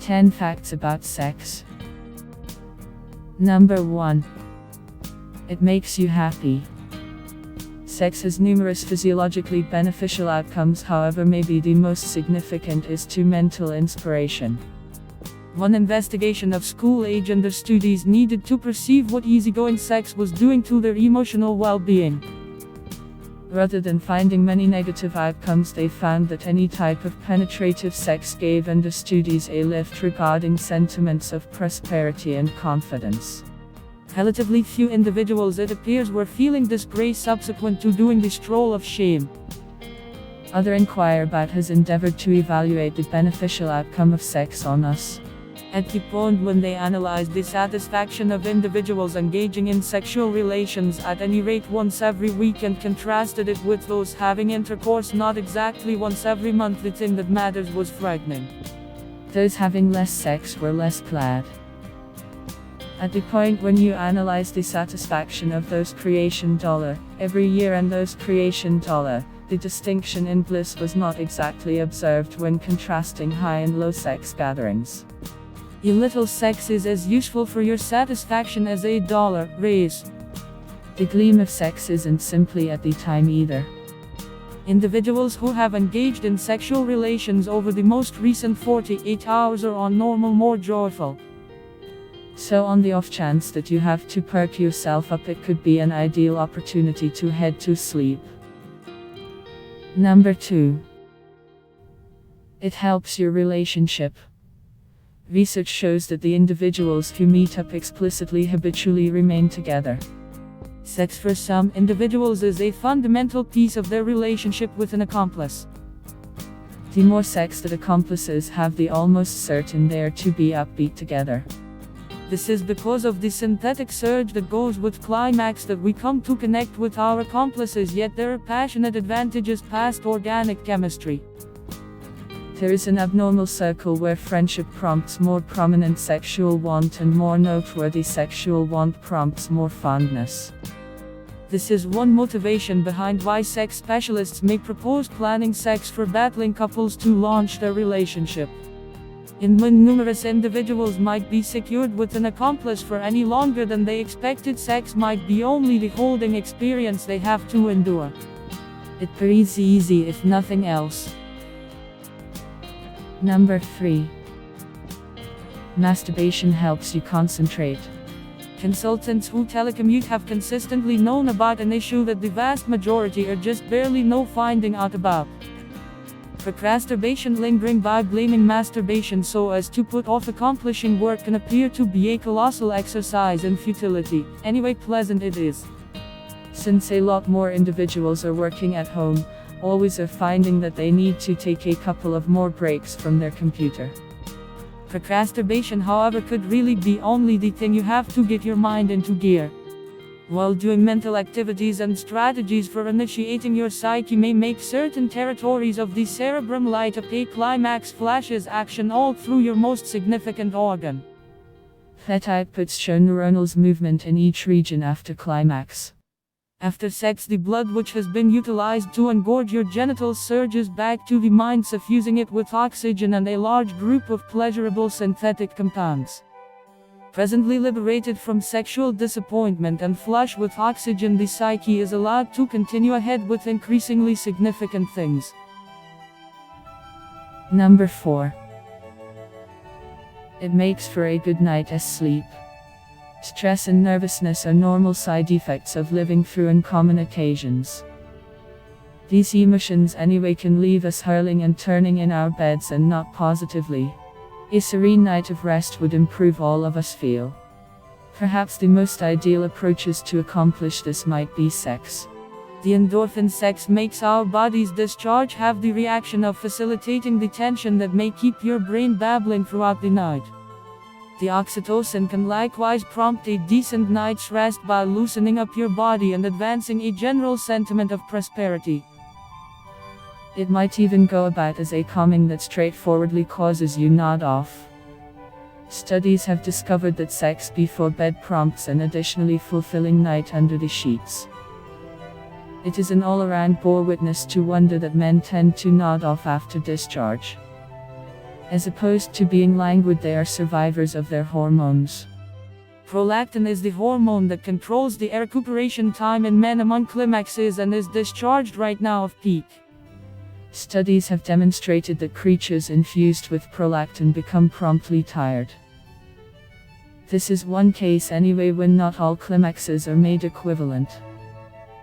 10 facts about sex. Number 1. It makes you happy. Sex has numerous physiologically beneficial outcomes, however, maybe the most significant is to mental inspiration. One investigation of school-age understudies needed to perceive what easygoing sex was doing to their emotional well-being. Rather than finding many negative outcomes, they found that any type of penetrative sex gave understudies a lift regarding sentiments of prosperity and confidence. Relatively few individuals, it appears, were feeling disgrace subsequent to doing the stroll of shame. Other Inquire About has endeavored to evaluate the beneficial outcome of sex on us. At the point when they analyzed the satisfaction of individuals engaging in sexual relations at any rate once every week and contrasted it with those having intercourse not exactly once every month, the thing that matters was frightening. Those having less sex were less glad. At the point when you analyze the satisfaction of those creation every year and those creation the distinction in bliss was not exactly observed when contrasting high and low sex gatherings. A little sex is as useful for your satisfaction as a raise. The gleam of sex isn't simply at the time either. Individuals who have engaged in sexual relations over the most recent 48 hours are on normal more joyful. So on the off chance that you have to perk yourself up, it could be an ideal opportunity to head to sleep. Number 2. It helps your relationship. Research shows that the individuals who meet up explicitly habitually remain together. Sex for some individuals is a fundamental piece of their relationship with an accomplice. The more sex that accomplices have, the almost certain they are to be upbeat together. This is because of the synthetic surge that goes with climax that we come to connect with our accomplices, yet there are passionate advantages past organic chemistry. There is an abnormal circle where friendship prompts more prominent sexual want and more noteworthy sexual want prompts more fondness. This is one motivation behind why sex specialists may propose planning sex for battling couples to launch their relationship. In when numerous individuals might be secured with an accomplice for any longer than they expected, sex might be only the holding experience they have to endure. It breathes easy if nothing else. Number 3. Masturbation helps you concentrate. Consultants who telecommute have consistently known about an issue that the vast majority are just barely finding out about. Procrastination. Lingering by blaming masturbation so as to put off accomplishing work can appear to be a colossal exercise in futility, anyway pleasant it is. Since a lot more individuals are working at home, always are finding that they need to take a couple of more breaks from their computer. Procrastination, however, could really be only the thing you have to get your mind into gear. While doing mental activities and strategies for initiating your psyche may make certain territories of the cerebrum light up, a climax flashes action all through your most significant organ. PET outputs show neuronal movement in each region after climax. After sex, the blood which has been utilized to engorge your genitals surges back to the mind, suffusing it with oxygen and a large group of pleasurable synthetic compounds. Presently liberated from sexual disappointment and flush with oxygen, the psyche is allowed to continue ahead with increasingly significant things. Number 4. It makes for a good night's sleep. Stress and nervousness are normal side effects of living through uncommon occasions. These emotions anyway can leave us hurling and turning in our beds and not positively. A serene night of rest would improve all of us feel. Perhaps the most ideal approaches to accomplish this might be sex. The endorphin sex makes our body's discharge have the reaction of facilitating the tension that may keep your brain babbling throughout the night. The oxytocin can likewise prompt a decent night's rest by loosening up your body and advancing a general sentiment of prosperity. It might even go about as a calming that straightforwardly causes you nod off. Studies have discovered that sex before bed prompts an additionally fulfilling night under the sheets. It is an all-around bore witness to wonder that men tend to nod off after discharge. As opposed to being languid, they are survivors of their hormones. Prolactin is the hormone that controls the recuperation time in men among climaxes and is discharged right now of peak. Studies have demonstrated that creatures infused with prolactin become promptly tired. This is one case anyway when not all climaxes are made equivalent.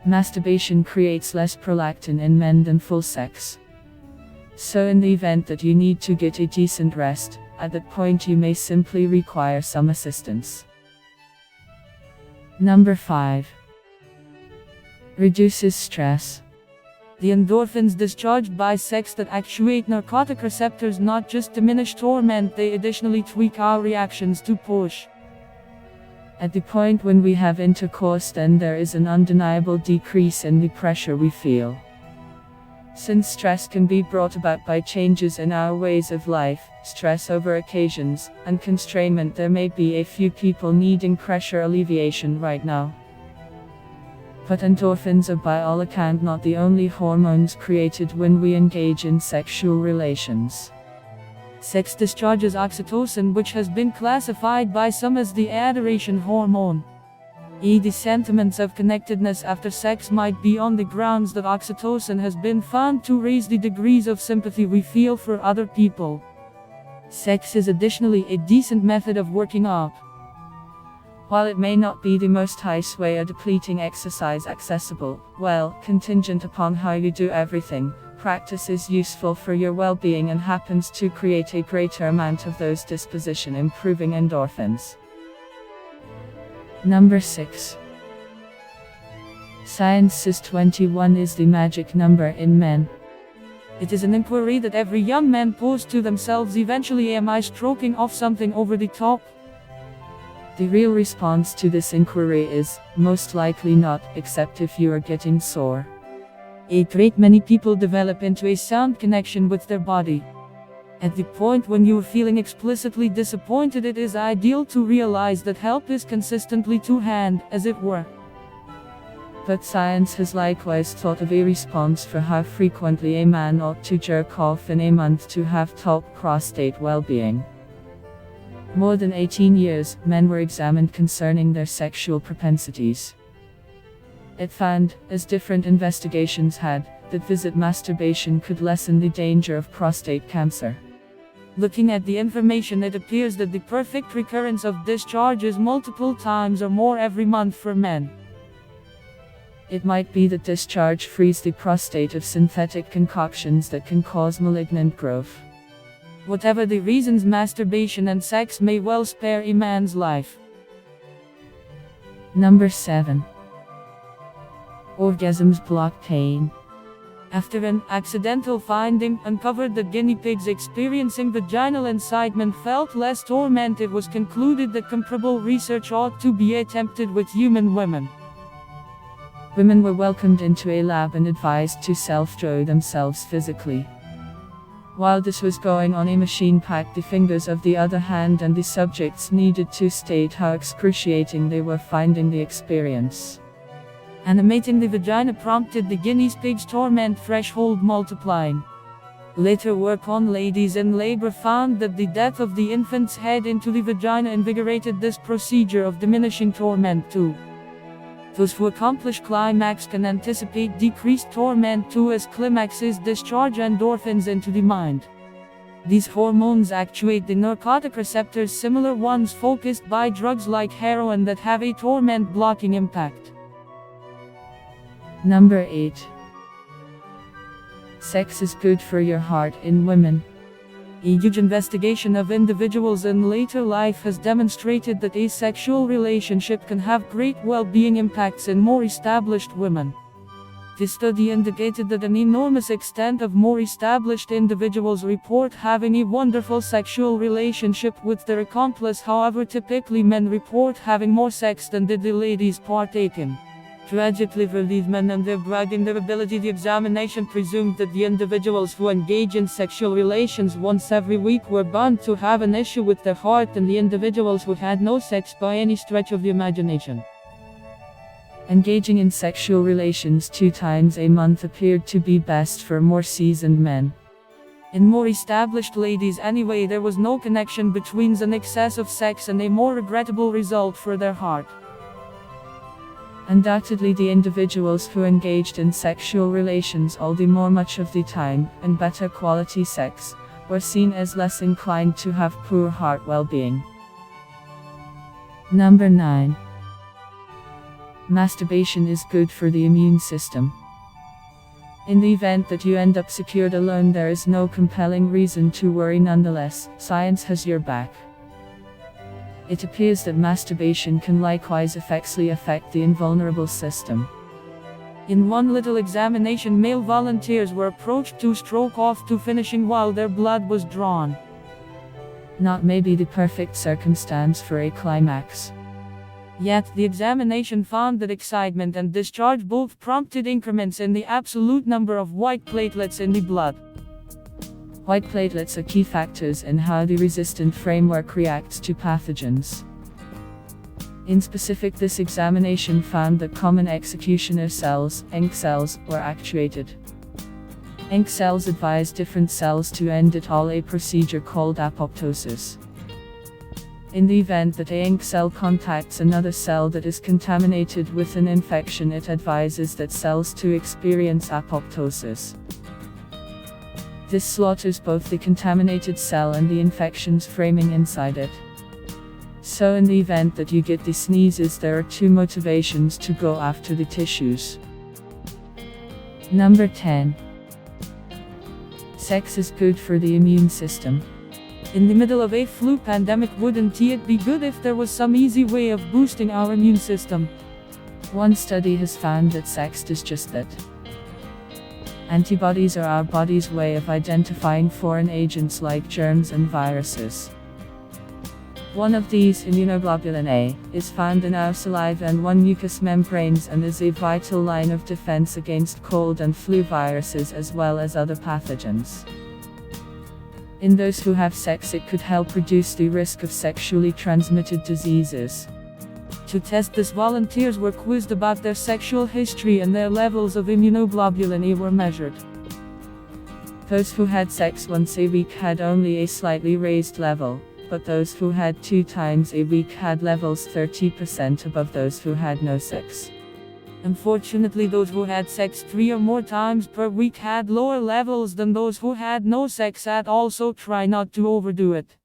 Masturbation creates less prolactin in men than full sex. So in the event that you need to get a decent rest, at that point you may simply require some assistance. Number 5. Reduces stress. The endorphins discharged by sex that actuate narcotic receptors not just diminish torment, they additionally tweak our reactions to push. At the point when we have intercourse, then there is an undeniable decrease in the pressure we feel. Since stress can be brought about by changes in our ways of life, stress over occasions, and constrainment, there may be a few people needing pressure alleviation right now. But endorphins are by all account not the only hormones created when we engage in sexual relations. Sex discharges oxytocin, which has been classified by some as the adoration hormone. The sentiments of connectedness after sex might be on the grounds that oxytocin has been found to raise the degrees of sympathy we feel for other people. Sex is additionally a decent method of working up. While it may not be the most high sway or depleting exercise accessible, contingent upon how you do everything, practice is useful for your well-being and happens to create a greater amount of those disposition improving endorphins. Number 6. Science says 21 is the magic number in men. It is an inquiry that every young man posed to themselves eventually: am I stroking off something over the top? The real response to this inquiry is, most likely not, except if you are getting sore. A great many people develop into a sound connection with their body. At the point when you are feeling explicitly disappointed, it is ideal to realize that help is consistently to hand, as it were. But science has likewise thought of a response for how frequently a man ought to jerk off in a month to have top prostate well-being. More than 18 years, men were examined concerning their sexual propensities. It found, as different investigations had, that visit masturbation could lessen the danger of prostate cancer. Looking at the information, it appears that the perfect recurrence of discharge is multiple times or more every month for men. It might be that discharge frees the prostate of synthetic concoctions that can cause malignant growth. Whatever the reasons, masturbation and sex may well spare a man's life. Number 7. Orgasms block pain. After an accidental finding uncovered that guinea pigs experiencing vaginal incitement felt less torment, it was concluded that comparable research ought to be attempted with human women. Women were welcomed into a lab and advised to self-draw themselves physically. While this was going on, a machine packed the fingers of the other hand, and the subjects needed to state how excruciating they were finding the experience. Animating the vagina prompted the guinea pig's torment threshold multiplying. Later work on ladies in labor found that the death of the infant's head into the vagina invigorated this procedure of diminishing torment too. Those who accomplish climax can anticipate decreased torment too, as climaxes discharge endorphins into the mind. These hormones actuate the narcotic receptors, similar ones focused by drugs like heroin, that have a torment-blocking impact. Number 8. Sex is good for your heart in women. A huge investigation of individuals in later life has demonstrated that a sexual relationship can have great well-being impacts in more established women. This study indicated that an enormous extent of more established individuals report having a wonderful sexual relationship with their accomplice. However, typically men report having more sex than did the ladies partaking. Tragically for these men and their bragging their ability, the examination presumed that the individuals who engage in sexual relations once every week were bound to have an issue with their heart, and the individuals who had no sex by any stretch of the imagination. Engaging in sexual relations 2 times a month appeared to be best for more seasoned men. In more established ladies anyway, there was no connection between an excess of sex and a more regrettable result for their heart. Undoubtedly, the individuals who engaged in sexual relations all the more much of the time, and better quality sex, were seen as less inclined to have poor heart well-being. Number 9. Masturbation is good for the immune system. In the event that you end up secured alone, there is no compelling reason to worry nonetheless. Science has your back. It appears that masturbation can likewise effectively affect the invulnerable system. In one little examination, male volunteers were approached to stroke off to finishing while their blood was drawn. Not maybe the perfect circumstance for a climax. Yet, the examination found that excitement and discharge both prompted increments in the absolute number of white platelets in the blood. White platelets are key factors in how the resistant framework reacts to pathogens. In specific, this examination found that common executioner cells, ENK cells, were actuated. ENK cells advise different cells to end it all, a procedure called apoptosis. In the event that a ENK cell contacts another cell that is contaminated with an infection, it advises that cells to experience apoptosis. This slaughters both the contaminated cell and the infection's framing inside it. So in the event that you get the sneezes, there are two motivations to go after the tissues. Number 10. Sex is good for the immune system. In the middle of a flu pandemic, wouldn't it be good if there was some easy way of boosting our immune system? One study has found that sex does just that. Antibodies are our body's way of identifying foreign agents like germs and viruses. One of these, immunoglobulin A, is found in our saliva and one mucous membranes and is a vital line of defense against cold and flu viruses as well as other pathogens. In those who have sex, it could help reduce the risk of sexually transmitted diseases. To test this, volunteers were quizzed about their sexual history and their levels of immunoglobulin A were measured. Those who had sex once a week had only a slightly raised level, but those who had 2 times a week had levels 30% above those who had no sex. Unfortunately, those who had sex 3 or more times per week had lower levels than those who had no sex at all, so try not to overdo it.